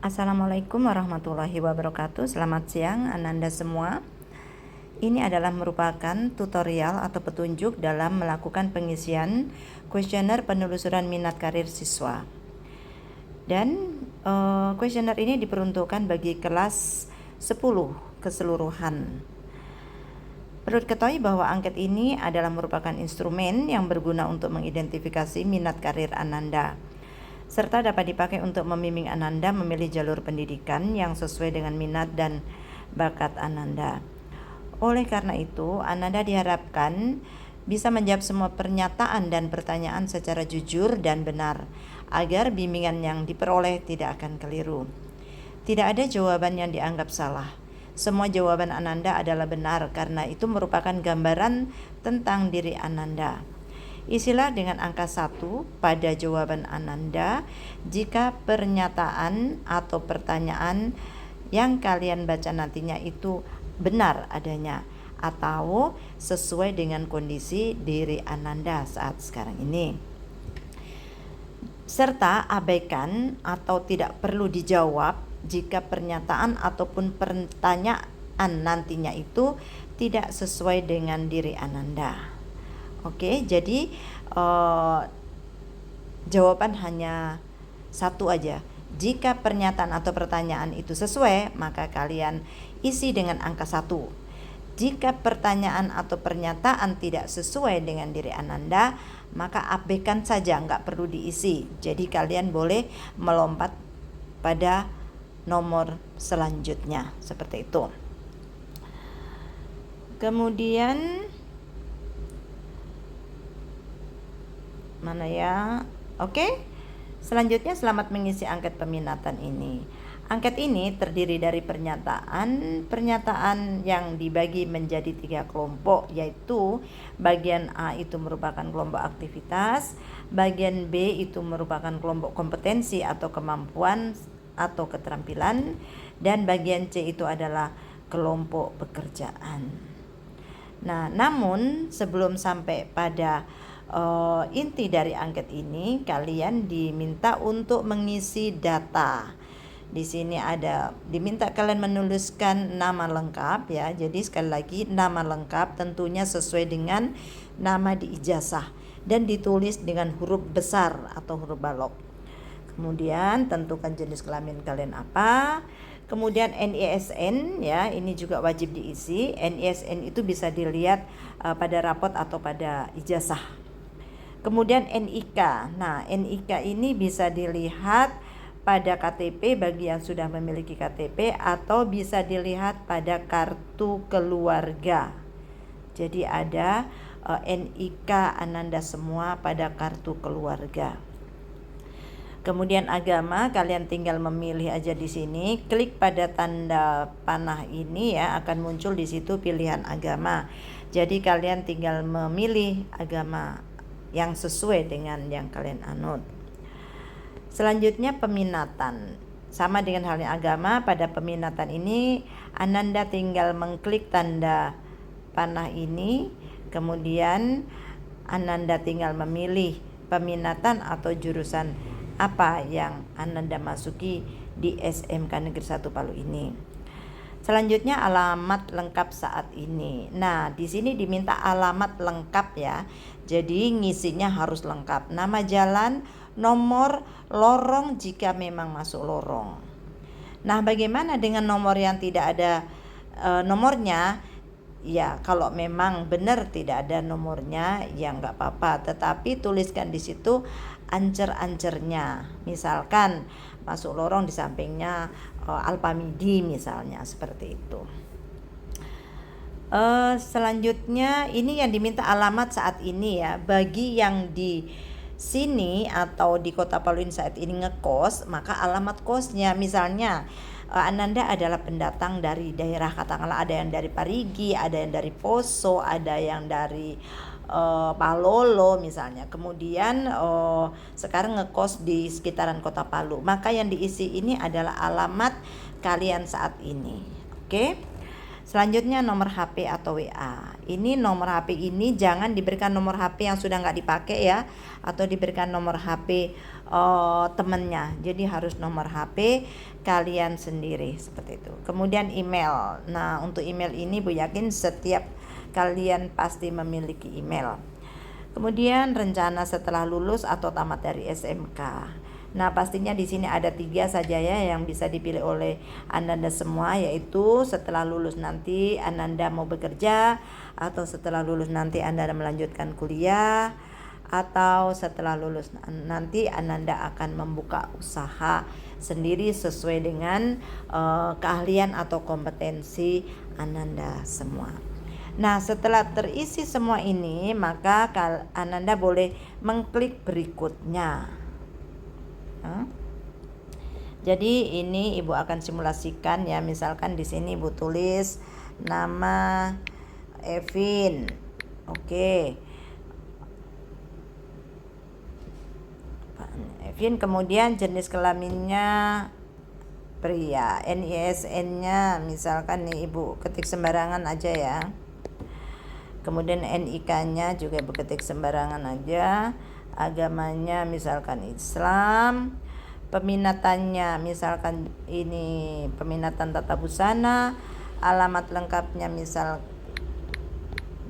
Assalamualaikum warahmatullahi wabarakatuh. Selamat siang Ananda semua. Ini adalah merupakan tutorial atau petunjuk dalam melakukan pengisian kuesioner penelusuran minat karir siswa. Dan kuesioner ini diperuntukkan bagi kelas 10 keseluruhan. Perlu diketahui bahwa angket ini adalah merupakan instrumen yang berguna untuk mengidentifikasi minat karir Ananda, serta dapat dipakai untuk membimbing Ananda memilih jalur pendidikan yang sesuai dengan minat dan bakat Ananda. Oleh karena itu, Ananda diharapkan bisa menjawab semua pernyataan dan pertanyaan secara jujur dan benar, agar bimbingan yang diperoleh tidak akan keliru. Tidak ada jawaban yang dianggap salah. Semua jawaban Ananda adalah benar karena itu merupakan gambaran tentang diri Ananda. Isilah dengan angka 1 pada jawaban Ananda jika pernyataan atau pertanyaan yang kalian baca nantinya itu benar adanya atau sesuai dengan kondisi diri Ananda saat sekarang ini. Serta abaikan atau tidak perlu dijawab jika pernyataan ataupun pertanyaan nantinya itu tidak sesuai dengan diri Ananda. Oke, jadi jawaban hanya satu aja. Jika pernyataan atau pertanyaan itu sesuai, maka kalian isi dengan angka 1. Jika pertanyaan atau pernyataan tidak sesuai dengan diri Ananda, maka abaikan saja, nggak perlu diisi. Jadi kalian boleh melompat pada nomor selanjutnya, seperti itu. Kemudian mana ya? Oke. Selanjutnya selamat mengisi angket peminatan ini. Angket ini terdiri dari pernyataan yang dibagi menjadi 3 kelompok, yaitu bagian A itu merupakan kelompok aktivitas, bagian B itu merupakan kelompok kompetensi atau kemampuan atau keterampilan, dan bagian C itu adalah kelompok pekerjaan. Nah, namun sebelum sampai pada inti dari angket ini, kalian diminta untuk mengisi data. Di sini ada diminta kalian menuliskan nama lengkap ya. Jadi sekali lagi, nama lengkap tentunya sesuai dengan nama di ijazah dan ditulis dengan huruf besar atau huruf balok. Kemudian tentukan jenis kelamin kalian apa. Kemudian NISN ya, ini juga wajib diisi. NISN itu bisa dilihat pada rapot atau pada ijazah. Kemudian NIK. Nah, NIK ini bisa dilihat pada KTP bagi yang sudah memiliki KTP atau bisa dilihat pada kartu keluarga. Jadi ada NIK Ananda semua pada kartu keluarga. Kemudian agama, kalian tinggal memilih aja di sini, klik pada tanda panah ini ya, akan muncul di situ pilihan agama. Jadi kalian tinggal memilih agama yang sesuai dengan yang kalian anut. Selanjutnya peminatan. Sama dengan halnya agama, pada peminatan ini Ananda tinggal mengklik tanda panah ini, kemudian Ananda tinggal memilih peminatan atau jurusan apa yang Ananda masuki di SMK Negeri 1 Palu ini. Selanjutnya alamat lengkap saat ini. Nah, di sini diminta alamat lengkap ya. Jadi ngisinya harus lengkap. Nama jalan, nomor, lorong jika memang masuk lorong. Nah, bagaimana dengan nomor yang tidak ada nomornya? Ya, kalau memang benar tidak ada nomornya, ya nggak apa-apa. Tetapi tuliskan di situ ancer-ancernya. Misalkan masuk lorong di sampingnya Alpamidi misalnya, seperti itu. Selanjutnya ini yang diminta alamat saat ini ya. Bagi yang di sini atau di Kota Palu ini saat ini ngekos, maka alamat kosnya misalnya Ananda adalah pendatang dari daerah, katakanlah ada yang dari Parigi, ada yang dari Poso, ada yang dari Palolo misalnya. Kemudian sekarang ngekos di sekitaran Kota Palu, maka yang diisi ini adalah alamat kalian saat ini. Oke. Selanjutnya nomor HP atau WA. Ini nomor HP ini jangan diberikan nomor HP yang sudah nggak dipakai ya, atau diberikan nomor HP temennya. Jadi harus nomor HP kalian sendiri seperti itu. Kemudian email. Nah, untuk email ini Bu yakin setiap kalian pasti memiliki email. Kemudian rencana setelah lulus atau tamat dari SMK. Nah, pastinya di sini ada 3 saja ya yang bisa dipilih oleh Ananda semua, yaitu setelah lulus nanti Ananda mau bekerja, atau setelah lulus nanti Ananda melanjutkan kuliah, atau setelah lulus nanti Ananda akan membuka usaha sendiri sesuai dengan keahlian atau kompetensi Ananda semua. Nah, setelah terisi semua ini, maka Ananda boleh mengklik berikutnya. Jadi ini Ibu akan simulasikan ya. Misalkan di sini Ibu tulis nama Evin. Oke. Evin, kemudian jenis kelaminnya pria, NISN-nya misalkan nih Ibu ketik sembarangan aja ya. Kemudian NIK-nya juga Ibu ketik sembarangan aja. Agamanya misalkan Islam, peminatannya misalkan ini peminatan tata busana, alamat lengkapnya misal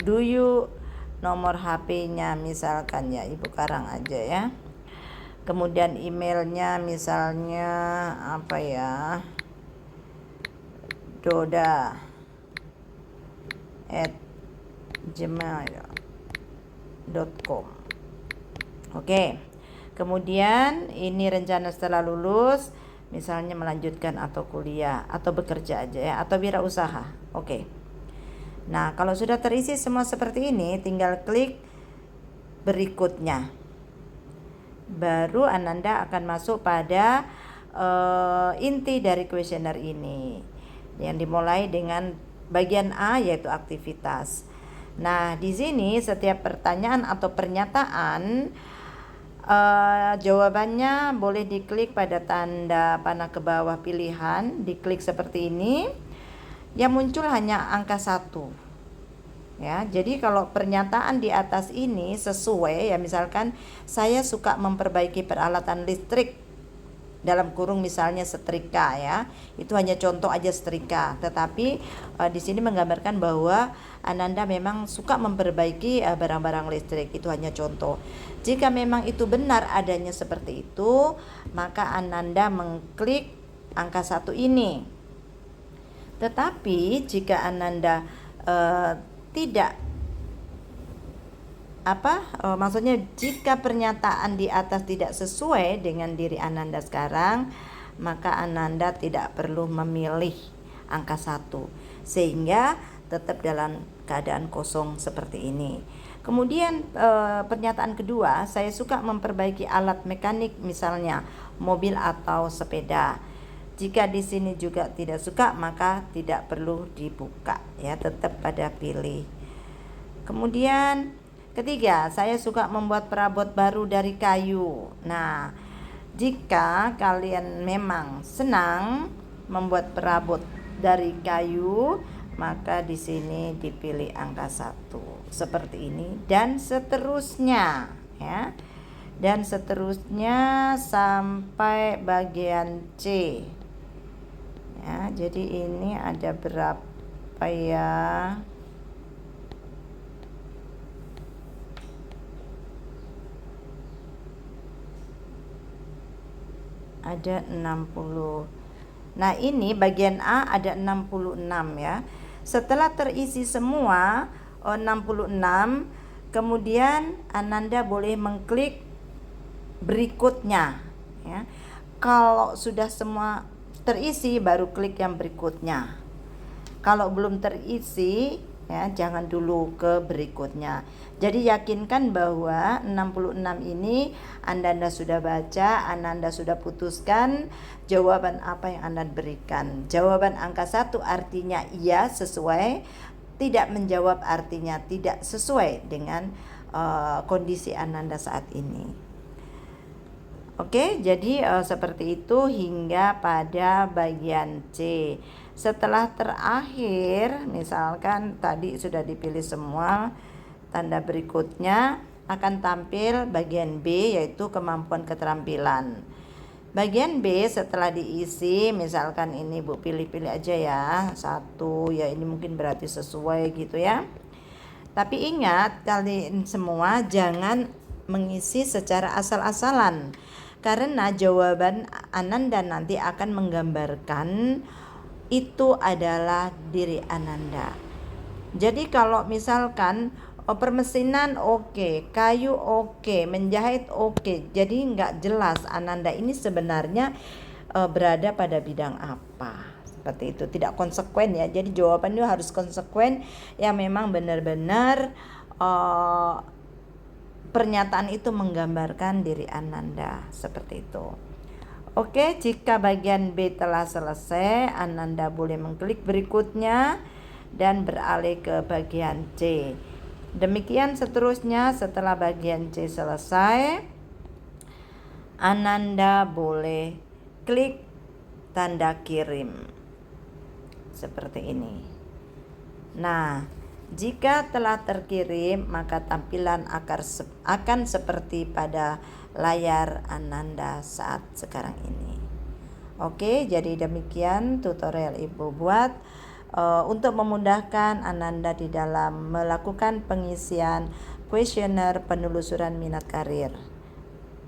Duyu, nomor HP-nya misalkan ya Ibu Karang aja ya. Kemudian emailnya misalnya apa ya, doda@gmail.com. Oke. Kemudian ini rencana setelah lulus, misalnya melanjutkan atau kuliah atau bekerja aja ya, atau wirausaha. Oke. Nah, kalau sudah terisi semua seperti ini, tinggal klik berikutnya. Baru Ananda akan masuk pada inti dari kuesioner ini, yang dimulai dengan bagian A yaitu aktivitas. Nah, di sini setiap pertanyaan atau pernyataan jawabannya boleh diklik pada tanda panah ke bawah pilihan, diklik seperti ini. Yang muncul hanya angka 1. Ya, jadi kalau pernyataan di atas ini sesuai ya, misalkan saya suka memperbaiki peralatan listrik, dalam kurung misalnya setrika ya, itu hanya contoh aja setrika, tetapi di sini menggambarkan bahwa Ananda memang suka memperbaiki barang-barang listrik, itu hanya contoh. Jika memang itu benar adanya seperti itu, maka Ananda mengklik angka 1 ini. Tetapi jika Ananda tidak maksudnya jika pernyataan di atas tidak sesuai dengan diri Ananda sekarang, maka Ananda tidak perlu memilih angka 1, sehingga tetap dalam keadaan kosong seperti ini. Kemudian pernyataan kedua, saya suka memperbaiki alat mekanik misalnya mobil atau sepeda. Jika di sini juga tidak suka, maka tidak perlu dibuka ya, tetap pada pilih. Kemudian ketiga, saya suka membuat perabot baru dari kayu. Nah, jika kalian memang senang membuat perabot dari kayu, maka di sini dipilih angka 1 seperti ini, dan seterusnya ya. Dan seterusnya sampai bagian C. Ya, jadi ini ada berapa ya? Ada 60. Nah, ini bagian A ada 66 ya. Setelah terisi semua 66, kemudian Ananda boleh mengklik berikutnya ya. Kalau sudah semua terisi baru klik yang berikutnya. Kalau belum terisi ya, jangan dulu ke berikutnya. Jadi yakinkan bahwa 66 ini Ananda sudah baca, Ananda sudah putuskan jawaban apa yang Anda berikan. Jawaban angka 1 artinya iya sesuai, tidak menjawab artinya tidak sesuai dengan kondisi Ananda saat ini. Oke, jadi seperti itu hingga pada bagian C. Setelah terakhir, misalkan tadi sudah dipilih semua, tanda berikutnya akan tampil bagian B, yaitu kemampuan keterampilan. Bagian B setelah diisi, misalkan ini Bu pilih-pilih aja ya, 1 ya, ini mungkin berarti sesuai gitu ya. Tapi ingat kalian semua jangan mengisi secara asal-asalan, karena jawaban Ananda nanti akan menggambarkan itu adalah diri Ananda. Jadi kalau misalkan permesinan oke, kayu oke, menjahit oke, jadi nggak jelas Ananda ini sebenarnya berada pada bidang apa. Seperti itu, tidak konsekuen ya. Jadi jawabannya harus konsekuen, yang memang benar-benar pernyataan itu menggambarkan diri Ananda, seperti itu. Oke, jika bagian B telah selesai, Ananda boleh mengklik berikutnya dan beralih ke bagian C. Demikian seterusnya, setelah bagian C selesai, Ananda boleh klik tanda kirim seperti ini. Nah, jika telah terkirim, maka tampilan akan seperti pada layar Ananda saat sekarang ini. Oke, jadi demikian tutorial Ibu buat untuk memudahkan Ananda di dalam melakukan pengisian kuesioner penelusuran minat karir.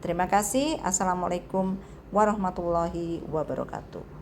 Terima kasih. Assalamualaikum warahmatullahi wabarakatuh.